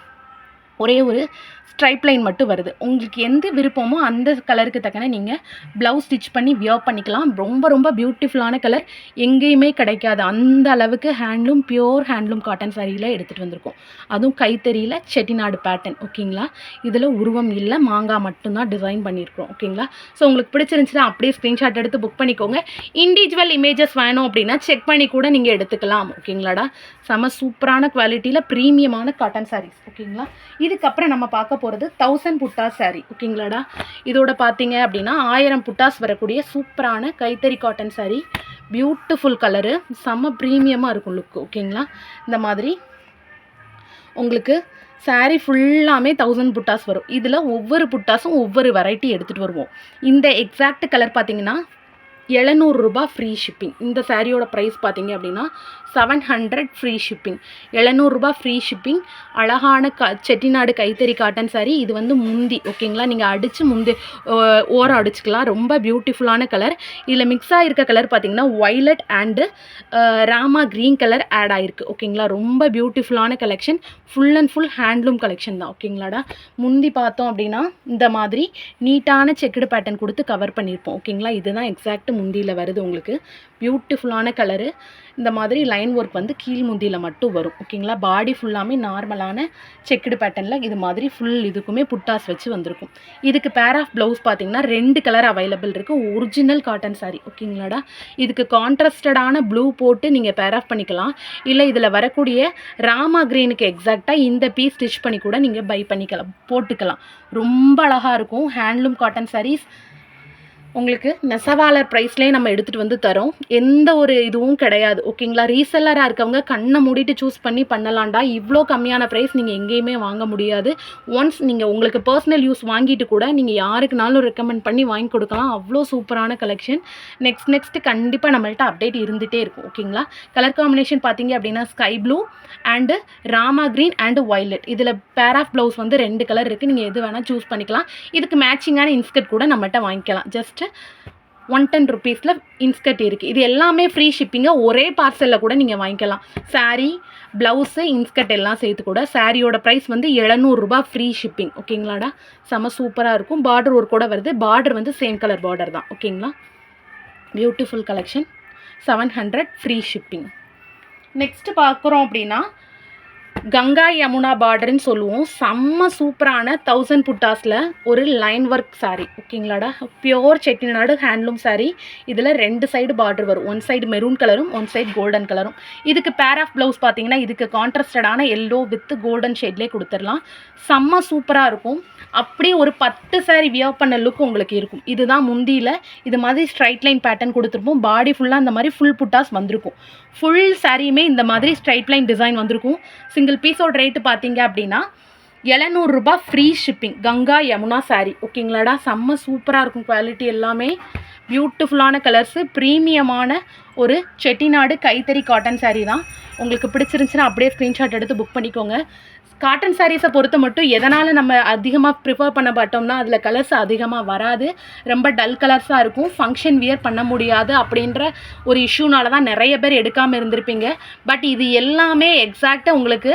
ஒரே ஒரு ஸ்ட்ரைப் லைன் மட்டும் வருது. உங்களுக்கு எந்த விருப்பமோ அந்த கலருக்கு தக்கன நீங்கள் ப்ளவுஸ் ஸ்டிச் பண்ணி வியர் பண்ணிக்கலாம். ரொம்ப ரொம்ப பியூட்டிஃபுல்லான கலர், எங்கேயுமே கிடைக்காது அந்த அளவுக்கு ஹேண்ட்லூம், பியோர் ஹேண்ட்லூம் காட்டன் சாரியில் எடுத்துகிட்டு வந்திருக்கோம். அதுவும் கைத்தறியில் செட்டிநாடு பேட்டர்ன். ஓகேங்களா, இதில் உருவம் இல்லை, மாங்காய் மட்டும்தான் டிசைன் பண்ணியிருக்கோம். ஓகேங்களா, ஸோ உங்களுக்கு பிடிச்சிருந்துச்சுன்னா அப்படியே ஸ்க்ரீன்ஷாட் எடுத்து புக் பண்ணிக்கோங்க. இண்டிவிஜுவல் இமேஜஸ் வேணும் அப்படின்னா செக் பண்ணி கூட நீங்கள் எடுத்துக்கலாம். ஓகேங்களாடா, செம சூப்பரான குவாலிட்டியில் ப்ரீமியமான காட்டன் சாரீஸ். ஓகேங்களா, இதுக்கப்புறம் நம்ம பார்க்க போகிறது 1000 புட்டாஸ் சாரீ. ஓகேங்களாடா, இதோட பார்த்தீங்க அப்படின்னா 1000 புட்டாஸ் வரக்கூடிய சூப்பரான கைத்தறி காட்டன் சாரீ. பியூட்டிஃபுல் கலரு, செம்ம ப்ரீமியமாக இருக்கும் லுக்கு. ஓகேங்களா, இந்த மாதிரி உங்களுக்கு சாரீ ஃபுல்லாமே 1000 புட்டாஸ் வரும். இதில் ஒவ்வொரு புட்டாஸும் ஒவ்வொரு வெரைட்டி எடுத்துகிட்டு வருவோம். இந்த எக்ஸாக்ட் கலர் பார்த்தீங்கன்னா 700 ரூபாய் ஃப்ரீ ஷிப்பிங். இந்த சாரியோட ப்ரைஸ் பார்த்தீங்க அப்படின்னா 700 ஃப்ரீ ஷிப்பிங். 700 ரூபாய் ஃப்ரீ ஷிப்பிங். அழகான செட்டிநாடு கைத்தறி காட்டன் சாரீ. இது வந்து முந்தி. ஓகேங்களா, நீங்கள் அடித்து முந்தி ஓரம் அடிச்சுக்கலாம். ரொம்ப பியூட்டிஃபுல்லான கலர். இதில் மிக்ஸ் ஆகிருக்க கலர் பார்த்தீங்கன்னா violet and Rama green colour add ஆகிருக்கு. ஓகேங்களா, ரொம்ப பியூட்டிஃபுல்லான collection. Full and full handloom collection தான். ஓகேங்களாடா, முந்தி பார்த்தோம் அப்படின்னா இந்த மாதிரி நீட்டான செக்குடு பேட்டர்ன் கொடுத்து கவர் பண்ணியிருப்போம். ஓகேங்களா, இதுதான் எக்ஸாக்ட் முந்தியில் வருது. உங்களுக்கு பியூட்டிஃபுல்லான கலரு. இந்த மாதிரி லைன் ஒர்க் வந்து கீழ் முந்தியில் மட்டும் வரும். ஓகேங்களா, பாடி ஃபுல்லாமே நார்மலான செக்குடு பேட்டர்னில் இது மாதிரி ஃபுல் இதுக்குமே புட்டாஸ் வச்சு வந்திருக்கும். இதுக்கு பேர் ஆஃப் ப்ளவுஸ் பார்த்தீங்கன்னா 2 கலர் அவைலபிள் இருக்குது. Original cotton sari. ஓகேங்களாடா, இதுக்கு கான்ட்ராஸ்டடான ப்ளூ போட்டு நீங்கள் பேர் ஆஃப் பண்ணிக்கலாம். இல்லை இதில் வரக்கூடிய ராமா க்ரீனுக்கு எக்ஸாக்டாக இந்த பீஸ் ஸ்டிச் பண்ணி கூட நீங்கள் பை பண்ணிக்கலாம், போட்டுக்கலாம். ரொம்ப அழகாக இருக்கும். ஹேண்ட்லூம் காட்டன் சாரீஸ் உங்களுக்கு நெசவாளர் ப்ரைஸ்லேயே நம்ம எடுத்துகிட்டு வந்து தரோம். எந்த ஒரு இதுவும் கிடையாது. ஓகேங்களா, ரீசெல்லராக இருக்கவங்க கண்ணை மூடிட்டு சூஸ் பண்ணி பண்ணலாம்டா. இவ்வளோ கம்மியான ப்ரைஸ் நீங்கள் எங்கேயுமே வாங்க முடியாது. ஒன்ஸ் நீங்கள் உங்களுக்கு பர்சனல் யூஸ் வாங்கிட்டு கூட நீங்கள் யாருக்குனாலும் ரெக்கமெண்ட் பண்ணி வாங்கி கொடுக்கலாம். அவ்வளோ சூப்பரான கலெக்ஷன். நெக்ஸ்ட்டு கண்டிப்பாக நம்மள்ட்ட அப்டேட் இருந்துகிட்டே இருக்கும். ஓகேங்களா, கலர் காம்பினேஷன் பார்த்தீங்க அப்படின்னா sky blue and Rama green and violet. இதில் பேர் ஆஃப் ப்ளவுஸ் வந்து 2 கலர் இருக்குது. நீங்கள் எது வேணால் சூஸ் பண்ணிக்கலாம். இதுக்கு மேட்சிங்கான இன்ஸ்கர்ட் கூட நம்மகிட்ட வாங்கிக்கலாம். ஜஸ்ட் 110 ருபீஸில் இன்ஸ்கர்ட் இருக்குது. இது எல்லாமே ஃப்ரீ ஷிப்பிங்கை ஒரே பார்சலில் கூட நீங்கள் வாங்கிக்கலாம். சாரீ, ப்ளவுஸு, இன்ஸ்கர்ட் எல்லாம் சேர்த்து கூட. சாரியோட ப்ரைஸ் வந்து 700 ரூபாய் ஃப்ரீ ஷிப்பிங். ஓகேங்களாடா, செம சூப்பராக இருக்கும். பார்டர் ஒர்க் கூட வருது. பார்டர் வந்து சேம் கலர் பார்டர் தான். ஓகேங்களா, beautiful collection. 700 free shipping. Next பார்க்குறோம் அப்படின்னா கங்கா யமுனா பார்டர்னு சொல்லுவோம். செம்ம சூப்பரான 1000 புட்டாஸில் ஒரு லைன் ஒர்க் சாரீ. ஓகேங்களாடா, பியோர் செட்டிநாடு ஹேண்ட்லூம் சாரீ. இதில் 2 சைடு பார்டர் வரும். 1 சைடு மெரூன் கலரும் 1 சைடு கோல்டன் கலரும். இதுக்கு பேர் ஆஃப் ப்ளவுஸ் பார்த்தீங்கன்னா இதுக்கு கான்ட்ராஸ்டடான எல்லோ வித் கோல்டன் ஷேட்லேயே கொடுத்துடலாம். செம்ம சூப்பராக இருக்கும். அப்படியே ஒரு 10 சாரீ வியர் பண்ண லுக் உங்களுக்கு இருக்கும். இதுதான் முந்தியில் இது மாதிரி ஸ்ட்ரைட் லைன் பேட்டர்ன் கொடுத்துருப்போம். பாடி ஃபுல்லாக இந்த மாதிரி ஃபுல் புட்டாஸ் வந்திருக்கும். ஃபுல் சாரியுமே இந்த மாதிரி ஸ்ட்ரைட் லைன் டிசைன் வந்திருக்கும். சிங்கிள் பீஸோட ரேட்டு பார்த்தீங்க அப்படின்னா 700 ரூபாய் ஃப்ரீ ஷிப்பிங். கங்கா யமுனா சாரீ. ஓகேங்களாடா, செம்ம சூப்பராக இருக்கும். குவாலிட்டி எல்லாமே பியூட்டிஃபுல்லான கலர்ஸு. ப்ரீமியமான ஒரு செட்டிநாடு கைத்தறி காட்டன் சாரீ தான். உங்களுக்கு பிடிச்சிருந்துச்சுன்னா அப்படியே ஸ்க்ரீன்ஷாட் எடுத்து புக் பண்ணிக்கோங்க. காட்டன் சாரீஸை பொறுத்த மட்டும் எதனால் நம்ம அதிகமாக ப்ரிஃபர் பண்ண மாட்டோம்னா அதில் கலர்ஸ் அதிகமாக வராது. ரொம்ப டல் கலர்ஸாக இருக்கும். ஃபங்க்ஷன் வியர் பண்ண முடியாது அப்படின்ற ஒரு இஷ்யூனால தான் நிறைய பேர் எடுக்காமல் இருந்திருப்பீங்க. பட் இது எல்லாமே எக்ஸாக்டாக உங்களுக்கு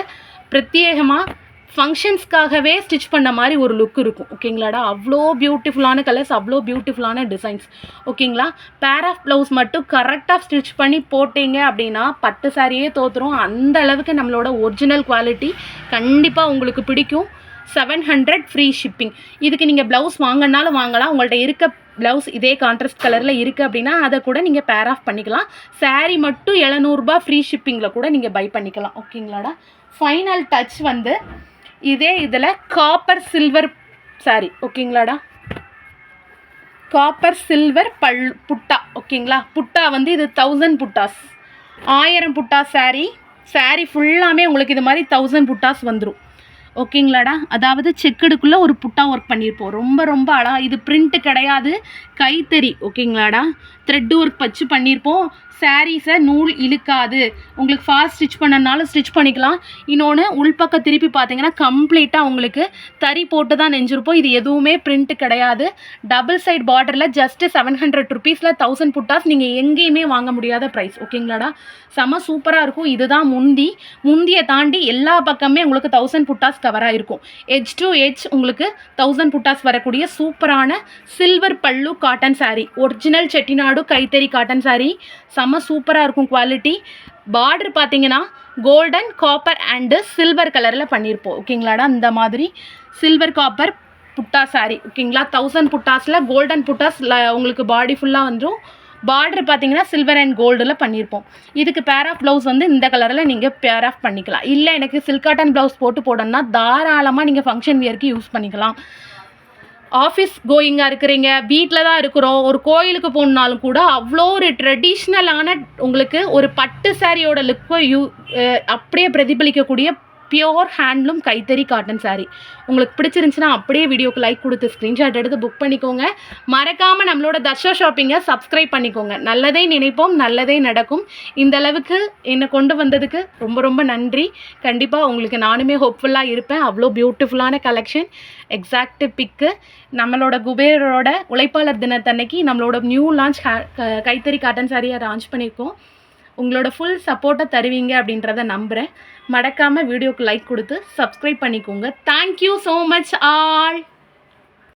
பிரத்யேகமாக ஃபங்க்ஷன்ஸ்க்காகவே ஸ்டிச் பண்ண மாதிரி ஒரு லுக் இருக்கும். ஓகேங்களாடா, அவ்வளோ பியூட்டிஃபுல்லான கலர்ஸ், அவ்வளோ பியூட்டிஃபுல்லான டிசைன்ஸ். ஓகேங்களா, பேர் ஆஃப் ப்ளவுஸ் மட்டும் கரெக்டாக ஸ்டிச் பண்ணி போட்டிங்க அப்படின்னா 10 சாரியே தோற்றுரும். அந்த அளவுக்கு நம்மளோட ஒரிஜினல் குவாலிட்டி கண்டிப்பாக உங்களுக்கு பிடிக்கும். 700 ஃப்ரீ ஷிப்பிங். இதுக்கு நீங்கள் ப்ளவுஸ் வாங்கினாலும் வாங்கலாம். உங்கள்கிட்ட இருக்க ப்ளவுஸ் இதே கான்ட்ராஸ்ட் கலரில் இருக்குது அப்படின்னா அதை கூட நீங்கள் பேர் ஆஃப் பண்ணிக்கலாம். சாரீ மட்டும் 700 ரூபாய் ஃப்ரீ ஷிப்பிங்கில் கூட நீங்கள் பை பண்ணிக்கலாம். ஓகேங்களாடா, ஃபைனல் டச் வந்து இதே இதில் காப்பர் சில்வர் சாரீ. ஓகேங்களாடா, காப்பர் சில்வர் புட்டா. ஓகேங்களா, புட்டா வந்து இது 1000 புட்டாஸ். 1000 புட்டாஸ் சாரீ. சாரீ ஃபுல்லாமே உங்களுக்கு இது மாதிரி 1000 புட்டாஸ் வந்துடும். ஓகேங்களாடா, அதாவது செக்குடுக்குள்ளே ஒரு புட்டா ஒர்க் பண்ணியிருப்போம். ரொம்ப ரொம்ப அழகாக. இது பிரிண்ட்டு கிடையாது, கைத்தறி. ஓகேங்களாடா, த்ரெட் ஒர்க் வச்சு பண்ணியிருப்போம். சாரீஸை நூல் இழுக்காது. உங்களுக்கு ஃபாஸ்ட் ஸ்டிச் பண்ணனாலும் ஸ்டிச் பண்ணிக்கலாம். இன்னொன்று உள்பக்கம் திருப்பி பார்த்தீங்கன்னா கம்ப்ளீட்டாக உங்களுக்கு தறி போட்டு தான் நெஞ்சிருப்போம். இது எதுவுமே பிரிண்ட் கிடையாது. டபுள் சைட் பார்டரில் ஜஸ்ட்டு 700 ருபீஸில் 1000 புட்டாஸ் நீங்கள் எங்கேயுமே வாங்க முடியாத ப்ரைஸ். ஓகேங்களாடா, செம சூப்பராக இருக்கும். இதுதான் முந்தியை தாண்டி எல்லா பக்கமே உங்களுக்கு 1000 புட்டாஸ் கவராக இருக்கும். எட்ஜ் டு எட்ஜ் உங்களுக்கு 1000 புட்டாஸ் வரக்கூடிய சூப்பரான சில்வர் பல்லு காட்டன் சாரீ. ஒரிஜினல் செட்டிநாடு கைத்தறி காட்டன் சாரீ. செம்ம சூப்பராக இருக்கும் குவாலிட்டி. பார்டர் பார்த்தீங்கன்னா கோல்டன் காப்பர் அண்டு சில்வர் கலரில் பண்ணியிருப்போம். ஓகேங்களாடா, இந்த மாதிரி சில்வர் காப்பர் புட்டா சாரீ. ஓகேங்களா, 1000 புட்டாஸில் கோல்டன் புட்டாஸ் உங்களுக்கு பாடி ஃபுல்லாக வந்துடும். பார்டர் பார்த்தீங்கன்னா சில்வர் அண்ட் கோல்டில் பண்ணியிருப்போம். இதுக்கு பேர் ஆஃப் ப்ளவுஸ் வந்து இந்த கலரில் நீங்கள் பேர் ஆஃப் பண்ணிக்கலாம். இல்லை எனக்கு சில்க் காட்டன் ப்ளவுஸ் போட்டு போடணும்னா தாராளமாக நீங்கள் ஃபங்க்ஷன் வியருக்கு யூஸ் பண்ணிக்கலாம். ஆஃபீஸ் கோயிங்காக இருக்கிறீங்க, வீட்டில் தான் இருக்கிறோம், ஒரு கோயிலுக்கு போகணுன்னாலும் கூட அவ்வளோ ஒரு ட்ரெடிஷ்னலான உங்களுக்கு ஒரு பட்டு சாரியோட லுக்கை அப்படியே பிரதிபலிக்கக்கூடிய பியோர் ஹேண்ட்லூம் கைத்தறி காட்டன் சாரீ. உங்களுக்கு பிடிச்சிருந்துச்சுன்னா அப்படியே வீடியோக்கு லைக் கொடுத்து ஸ்க்ரீன்ஷாட் எடுத்து புக் பண்ணிக்கோங்க. மறக்காமல் நம்மளோட தர்ஷா ஷாப்பிங்கை சப்ஸ்கிரைப் பண்ணிக்கோங்க. நல்லதே நினைப்போம், நல்லதே நடக்கும். இந்த அளவுக்கு என்னை கொண்டு வந்ததுக்கு ரொம்ப ரொம்ப நன்றி. கண்டிப்பாக உங்களுக்கு நானுமே ஹோப்ஃபுல்லாக இருப்பேன். அவ்வளோ பியூட்டிஃபுல்லான கலெக்ஷன். எக்ஸாக்ட் பிக்கு நம்மளோட குபேரோட உழைப்பாளர் தினத்தன்னைக்கு நம்மளோட நியூ லான்ச் கைத்தறி காட்டன் சாரியை லான்ச் பண்ணியிருக்கோம். உங்களோட ஃபுல் சப்போர்ட்டை தருவீங்க அப்படின்றத நம்புகிறேன். மறக்காமல் வீடியோக்கு லைக் கொடுத்து சப்ஸ்கிரைப் பண்ணிக்கோங்க. Thank you so much all.